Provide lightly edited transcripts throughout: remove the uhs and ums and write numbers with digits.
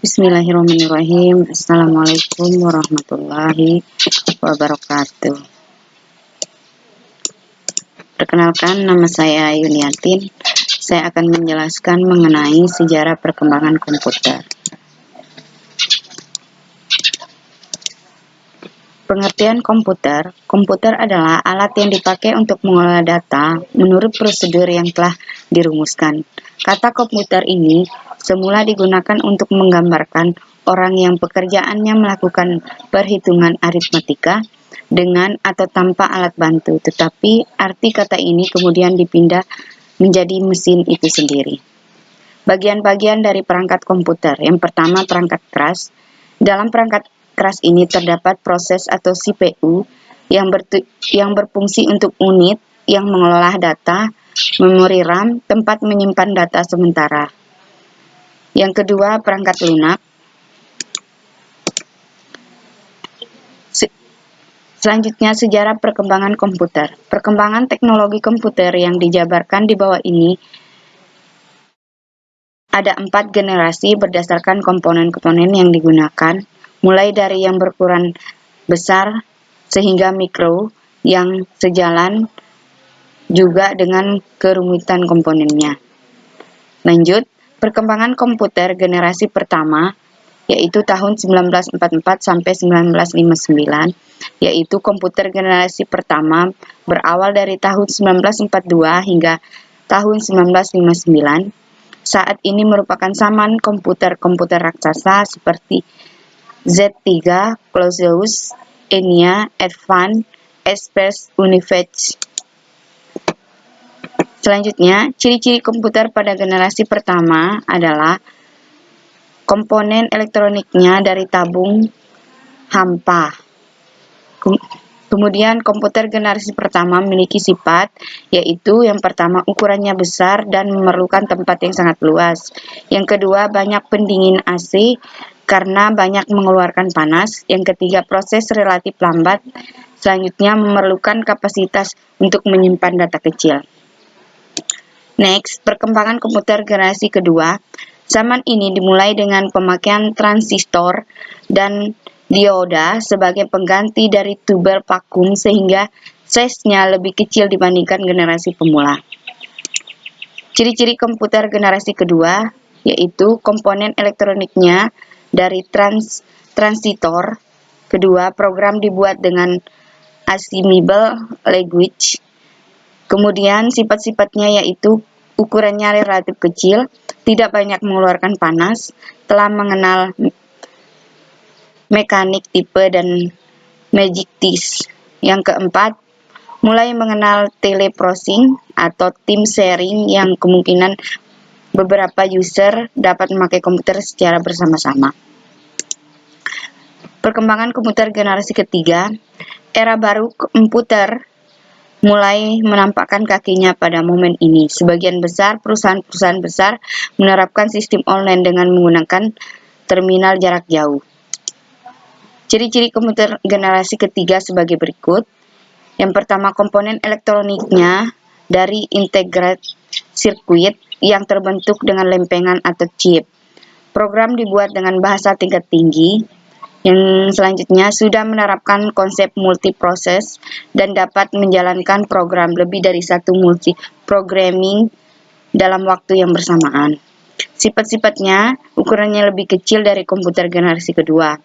Bismillahirrahmanirrahim. Assalamualaikum warahmatullahi wabarakatuh. Perkenalkan, nama saya Yuniatin. Saya akan menjelaskan mengenai sejarah perkembangan komputer. Pengertian komputer. Komputer adalah alat yang dipakai untuk mengolah data menurut prosedur yang telah dirumuskan. Kata komputer ini semula digunakan untuk menggambarkan orang yang pekerjaannya melakukan perhitungan aritmatika dengan atau tanpa alat bantu, tetapi arti kata ini kemudian dipindah menjadi mesin itu sendiri. Bagian-bagian dari perangkat komputer. Yang pertama, perangkat keras. Dalam perangkat keras ini terdapat proses atau CPU yang berfungsi untuk unit yang mengelola data, memori RAM, tempat menyimpan data sementara. Yang kedua, perangkat lunak. Selanjutnya, sejarah perkembangan komputer. Perkembangan teknologi komputer yang dijabarkan di bawah ini ada 4 generasi berdasarkan komponen-komponen yang digunakan, mulai dari yang berukuran besar sehingga mikro, yang sejalan juga dengan kerumitan komponennya. Lanjut, perkembangan komputer generasi pertama, yaitu tahun 1944 sampai 1959, yaitu komputer generasi pertama berawal dari tahun 1942 hingga tahun 1959. Saat ini merupakan zaman komputer-komputer raksasa seperti Z3, Colossus, ENIAC, Advanced, Express, UNIVAC. Selanjutnya, ciri-ciri komputer pada generasi pertama adalah komponen elektroniknya dari tabung hampa. Kemudian komputer generasi pertama memiliki sifat, yaitu yang pertama ukurannya besar dan memerlukan tempat yang sangat luas. Yang kedua, banyak pendingin AC karena banyak mengeluarkan panas. Yang ketiga, proses relatif lambat. Selanjutnya, memerlukan kapasitas untuk menyimpan data kecil. Next, perkembangan komputer generasi kedua. Zaman ini dimulai dengan pemakaian transistor dan dioda sebagai pengganti dari tuber vakum sehingga size-nya lebih kecil dibandingkan generasi pemula. Ciri-ciri komputer generasi kedua yaitu komponen elektroniknya dari transistor. Kedua, program dibuat dengan assemblable language. Kemudian sifat-sifatnya yaitu ukurannya relatif kecil, tidak banyak mengeluarkan panas, telah mengenal mekanik tipe dan magic disk. Yang keempat, mulai mengenal teleprocessing atau team sharing yang kemungkinan beberapa user dapat memakai komputer secara bersama-sama. Perkembangan komputer generasi ketiga, era baru komputer mulai menampakkan kakinya pada momen ini. Sebagian besar perusahaan-perusahaan besar menerapkan sistem online dengan menggunakan terminal jarak jauh. Ciri-ciri komputer generasi ketiga sebagai berikut. Yang pertama, komponen elektroniknya dari integrated circuit yang terbentuk dengan lempengan atau chip. Program dibuat dengan bahasa tingkat tinggi. Yang selanjutnya sudah menerapkan konsep multiproses dan dapat menjalankan program lebih dari satu multiprogramming dalam waktu yang bersamaan. Sifat-sifatnya, ukurannya lebih kecil dari komputer generasi kedua.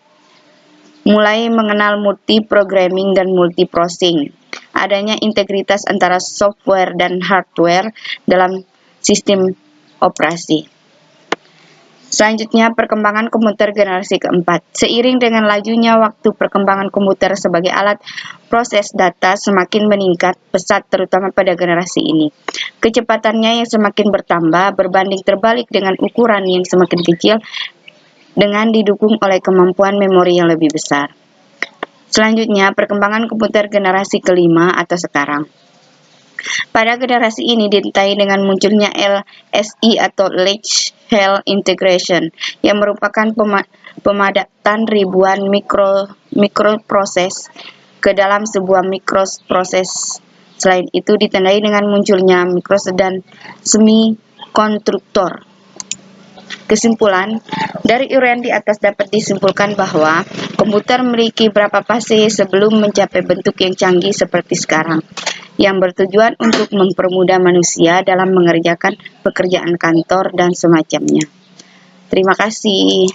Mulai mengenal multiprogramming dan multiprocessing. Adanya integritas antara software dan hardware dalam sistem operasi. Selanjutnya, perkembangan komputer generasi keempat. Seiring dengan lajunya waktu, perkembangan komputer sebagai alat proses data semakin meningkat pesat terutama pada generasi ini. Kecepatannya yang semakin bertambah berbanding terbalik dengan ukuran yang semakin kecil dengan didukung oleh kemampuan memori yang lebih besar. Selanjutnya, perkembangan komputer generasi kelima atau sekarang. Pada generasi ini ditandai dengan munculnya LSI atau Large Scale Integration yang merupakan pemadatan ribuan mikroproses ke dalam sebuah mikroproses. Selain itu ditandai dengan munculnya mikroproses dan semikonstruktor. Kesimpulan, dari uraian di atas dapat disimpulkan bahwa komputer memiliki beberapa fase sebelum mencapai bentuk yang canggih seperti sekarang, yang bertujuan untuk mempermudah manusia dalam mengerjakan pekerjaan kantor dan semacamnya. Terima kasih.